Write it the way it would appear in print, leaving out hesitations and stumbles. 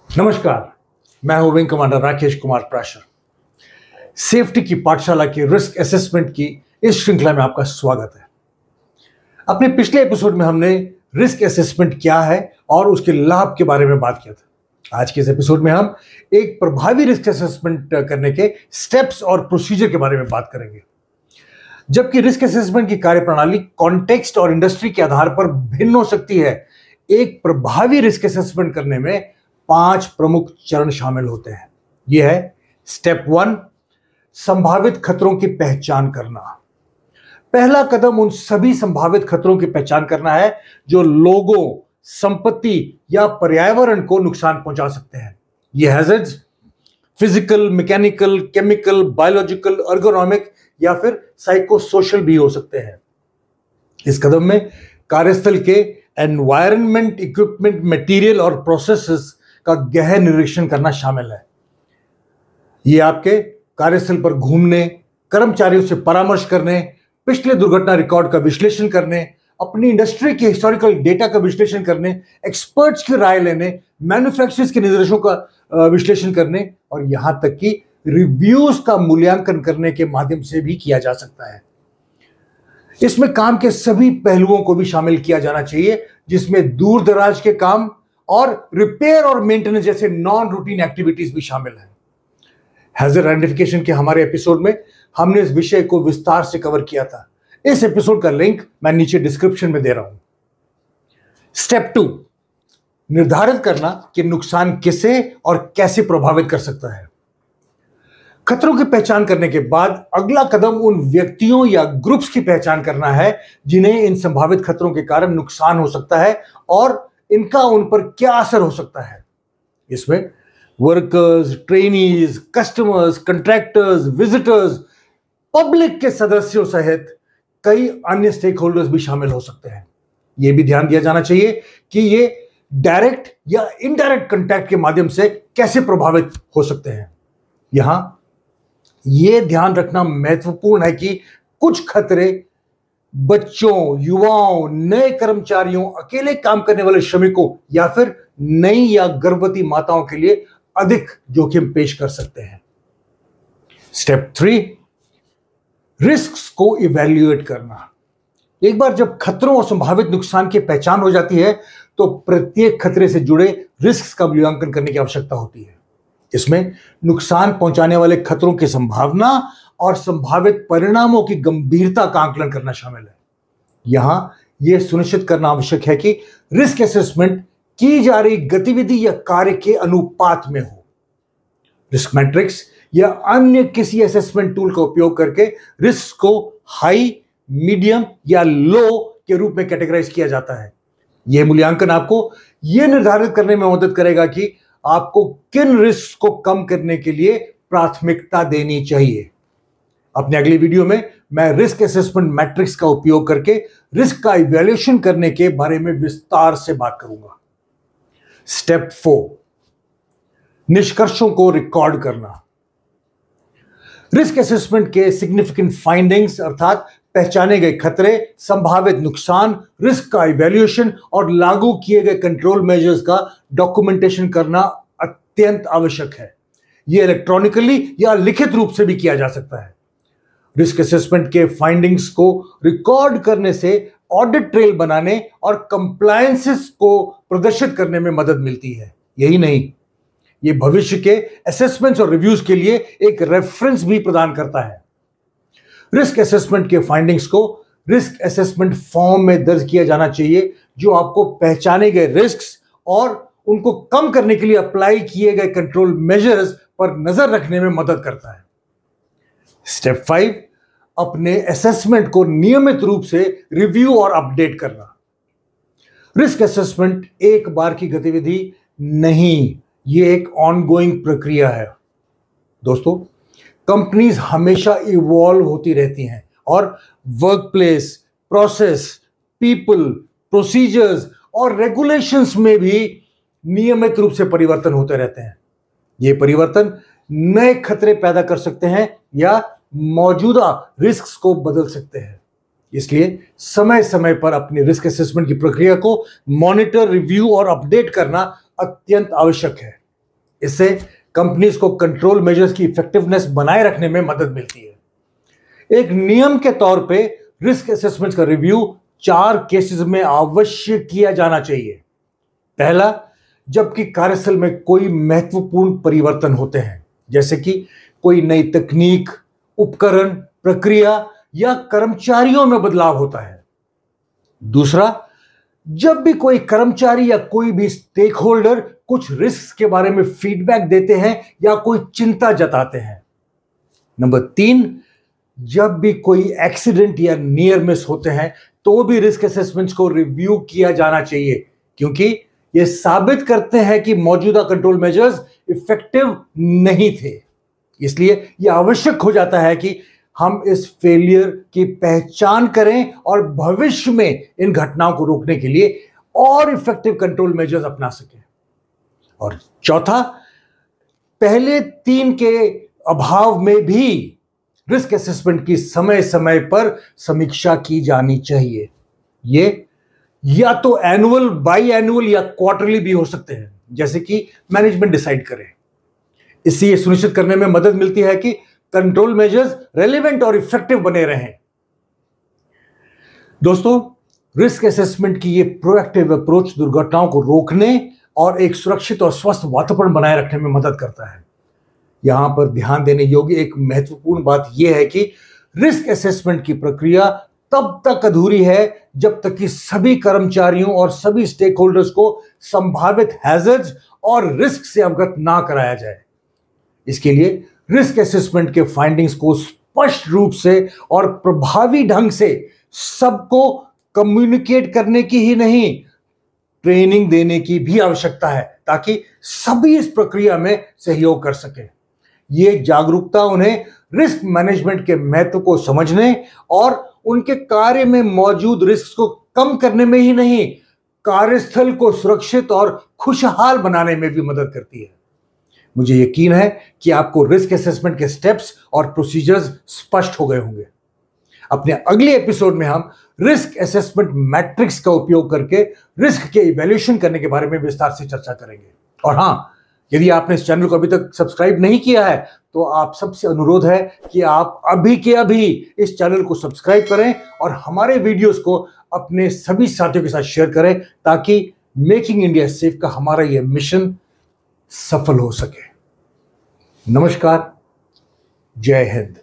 नमस्कार, मैं हूं wing commander Rakesh Kumar Prashar. Safety की पाठशाला की रिस्क असेसमेंट की इस श्रृंखला में आपका स्वागत है। अपने पिछले एपिसोड में हमने रिस्क असेसमेंट क्या है और उसके लाभ के बारे में बात किया था। आज के इस एपिसोड में हम एक प्रभावी रिस्क असेसमेंट करने के स्टेप्स और प्रोसीजर के बारे में बात करेंगे। जबकि रिस्क असेसमेंट की कार्यप्रणाली कॉन्टेक्स्ट और इंडस्ट्री के आधार पर भिन्न हो सकती है, एक प्रभावी रिस्क असेसमेंट करने में 5 प्रमुख चरण शामिल होते हैं। यह है स्टेप 1, संभावित खतरों की पहचान करना। पहला कदम उन सभी संभावित खतरों की पहचान करना है जो लोगों, संपत्ति या पर्यावरण को नुकसान पहुंचा सकते हैं। ये hazards physical, mechanical, chemical, biological, ergonomic या फिर साइकोसोशल भी हो सकते हैं। इस कदम में कार्यस्थल के एनवायरनमेंट, इक्विपमेंट, मटेरियल और प्रोसेसेस का गहन निरीक्षण करना शामिल है। यह आपके कार्यस्थल पर घूमने, कर्मचारियों से परामर्श करने, पिछले दुर्घटना रिकॉर्ड का विश्लेषण करने, अपनी इंडस्ट्री के हिस्टोरिकल डेटा का विश्लेषण करने, एक्सपर्ट्स की राय लेने, मैन्युफैक्चरर्स के निर्देशों का विश्लेषण करने और यहां तक कि रिव्यूज का मूल्यांकन करने के माध्यम से भी किया जा सकता है। इसमें काम के सभी पहलुओं को भी शामिल किया जाना चाहिए, जिसमें दूर दराज के काम और रिपेयर और मेंटेनेंस जैसे नॉन रूटीन एक्टिविटीज भी शामिल हैं। हैजर्ड आइडेंटिफिकेशन के हमारे एपिसोड में हमने इस विषय को विस्तार से कवर किया था। इस एपिसोड का लिंक मैं नीचे डिस्क्रिप्शन में दे रहा हूं। स्टेप 2, निर्धारित करना कि नुकसान किसे और कैसे प्रभावित कर सकता है। खतरों की पहचान करने के बाद अगला कदम उन व्यक्तियों या ग्रुप्स की पहचान करना है जिन्हें इन संभावित खतरों के कारण नुकसान हो सकता है और इनका उन पर क्या असर हो सकता है। इसमें workers, trainees, customers, contractors, visitors, public के सदस्यों सहित कई अन्य स्टेक होल्डर्स भी शामिल हो सकते हैं। यह भी ध्यान दिया जाना चाहिए कि ये डायरेक्ट या इनडायरेक्ट कॉन्टैक्ट के माध्यम से कैसे प्रभावित हो सकते हैं। यहां यह ध्यान रखना महत्वपूर्ण है कि कुछ खतरे बच्चों, युवाओं, नए कर्मचारियों, अकेले काम करने वाले श्रमिकों या फिर नई या गर्भवती माताओं के लिए अधिक जोखिम पेश कर सकते हैं। स्टेप 3, रिस्क्स को इवैल्यूएट करना। एक बार जब खतरों और संभावित नुकसान की पहचान हो जाती है तो प्रत्येक खतरे से जुड़े रिस्क्स का मूल्यांकन करने की आवश्यकता होती है। इसमें नुकसान पहुंचाने वाले खतरों की संभावना और संभावित परिणामों की गंभीरता का आकलन करना शामिल है। यहां यह सुनिश्चित करना आवश्यक है कि रिस्क असेसमेंट की जा रही गतिविधि या कार्य के अनुपात में हो। रिस्क मैट्रिक्स या अन्य किसी असेसमेंट टूल का उपयोग करके रिस्क को हाई, मीडियम या लो के रूप में कैटेगराइज किया जाता है। यह मूल्यांकन आपको यह निर्धारित करने में मदद करेगा कि आपको किन रिस्क को कम करने के लिए प्राथमिकता देनी चाहिए। अपने अगली वीडियो में मैं रिस्क असेसमेंट मैट्रिक्स का उपयोग करके रिस्क का इवैल्यूएशन करने के बारे में विस्तार से बात करूंगा। स्टेप 4, निष्कर्षों को रिकॉर्ड करना। रिस्क असेसमेंट के सिग्निफिकेंट फाइंडिंग्स अर्थात पहचाने गए खतरे, संभावित नुकसान, रिस्क का इवैल्यूएशन और लागू किए गए कंट्रोल मेजर्स का डॉक्यूमेंटेशन करना अत्यंत आवश्यक है। यह इलेक्ट्रॉनिकली या लिखित रूप से भी किया जा सकता है। रिस्क असेसमेंट के फाइंडिंग्स को रिकॉर्ड करने से ऑडिट ट्रेल बनाने और कंप्लायंसेस को प्रदर्शित करने में मदद मिलती है। यही नहीं, यह भविष्य के असेसमेंट्स और रिव्यूज के लिए एक रेफरेंस भी प्रदान करता है। रिस्क असेसमेंट के फाइंडिंग्स को रिस्क असेसमेंट फॉर्म में दर्ज किया जाना चाहिए, जो आपको पहचाने गए रिस्क्स और उनको कम करने के लिए अप्लाई किए गए कंट्रोल मेजर्स पर नजर रखने में मदद करता है। स्टेप 5, अपने असेसमेंट को नियमित रूप से रिव्यू और अपडेट करना। रिस्क असेसमेंट एक बार की गतिविधि नहीं, यह एक ऑनगोइंग प्रक्रिया है। दोस्तों, कंपनीज हमेशा इवॉल्व होती रहती हैं और वर्कप्लेस, प्रोसेस, पीपल, प्रोसीजर्स और रेगुलेशंस में भी नियमित रूप से परिवर्तन होते रहते हैं। ये परिवर्तन नए खतरे पैदा कर सकते हैं या मौजूदा रिस्क्स को बदल सकते हैं। इसलिए समय समय पर अपनी रिस्क असेसमेंट की प्रक्रिया को मॉनिटर, रिव्यू और अपडेट करना अत्यंत आवश्यक है। इससे कंपनीज को कंट्रोल मेजर्स की इफेक्टिवनेस बनाए रखने में मदद मिलती है। एक नियम के तौर पे रिस्क असेसमेंट का रिव्यू 4 केसेस में अवश्य किया जाना चाहिए। पहला, जबकि कार्यस्थल में कोई महत्वपूर्ण परिवर्तन होते हैं, जैसे कि कोई नई तकनीक, उपकरण, प्रक्रिया या कर्मचारियों में बदलाव होता है। दूसरा, जब भी कोई कर्मचारी या कोई भी स्टेक होल्डर कुछ रिस्क के बारे में फीडबैक देते हैं या कोई चिंता जताते हैं। नंबर 3, जब भी कोई एक्सीडेंट या नियर मिस होते हैं तो भी रिस्क असेसमेंट को रिव्यू किया जाना चाहिए, क्योंकि यह साबित करते हैं कि मौजूदा कंट्रोल मेजर्स इफेक्टिव नहीं थे। इसलिए यह आवश्यक हो जाता है कि हम इस फेलियर की पहचान करें और भविष्य में इन घटनाओं को रोकने के लिए और इफेक्टिव कंट्रोल मेजर्स अपना सकें। और चौथा, पहले 3 के अभाव में भी रिस्क असेसमेंट की समय समय पर समीक्षा की जानी चाहिए। ये या तो एनुअल, बाई एनुअल या क्वार्टरली भी हो सकते हैं, जैसे कि मैनेजमेंट डिसाइड करे। इससे यह सुनिश्चित करने में मदद मिलती है कि कंट्रोल मेजर्स रेलेवेंट और इफेक्टिव बने रहें। दोस्तों, रिस्क असेसमेंट की यह प्रोएक्टिव अप्रोच दुर्घटनाओं को रोकने और एक सुरक्षित और स्वस्थ वातावरण बनाए रखने में मदद करता है। यहां पर ध्यान देने योग्य एक महत्वपूर्ण बात यह है कि रिस्क असेसमेंट की प्रक्रिया तब तक अधूरी है जब तक कि सभी कर्मचारियों और सभी स्टेक होल्डर्स को संभावित हैजर्ड्स और रिस्क से अवगत ना कराया जाए। इसके लिए रिस्क असेसमेंट के फाइंडिंग्स को स्पष्ट रूप से और प्रभावी ढंग से सबको कम्युनिकेट करने की ही नहीं, ट्रेनिंग देने की भी आवश्यकता है, ताकि सभी इस प्रक्रिया में सहयोग कर सकें। यह जागरूकता उन्हें रिस्क मैनेजमेंट के महत्व को समझने और उनके कार्य में मौजूद रिस्क को कम करने में ही नहीं, कार्यस्थल को सुरक्षित और खुशहाल बनाने में भी मदद करती है। मुझे यकीन है कि आपको रिस्क असेसमेंट के स्टेप्स और प्रोसीजर्स स्पष्ट हो गए होंगे। अपने अगले एपिसोड में हम रिस्क असेसमेंट मैट्रिक्स का उपयोग करके रिस्क के इवैल्यूएशन करने के बारे में विस्तार से चर्चा करेंगे। और हां, यदि आपने इस चैनल को अभी तक सब्सक्राइब नहीं किया है तो आप सबसे अनुरोध है कि आप अभी के अभी इस चैनल को सब्सक्राइब करें और हमारे वीडियोस को अपने सभी साथियों के साथ शेयर करें, ताकि मेकिंग इंडिया सेफ का हमारा यह मिशन सफल हो सके। नमस्कार, जय हिंद।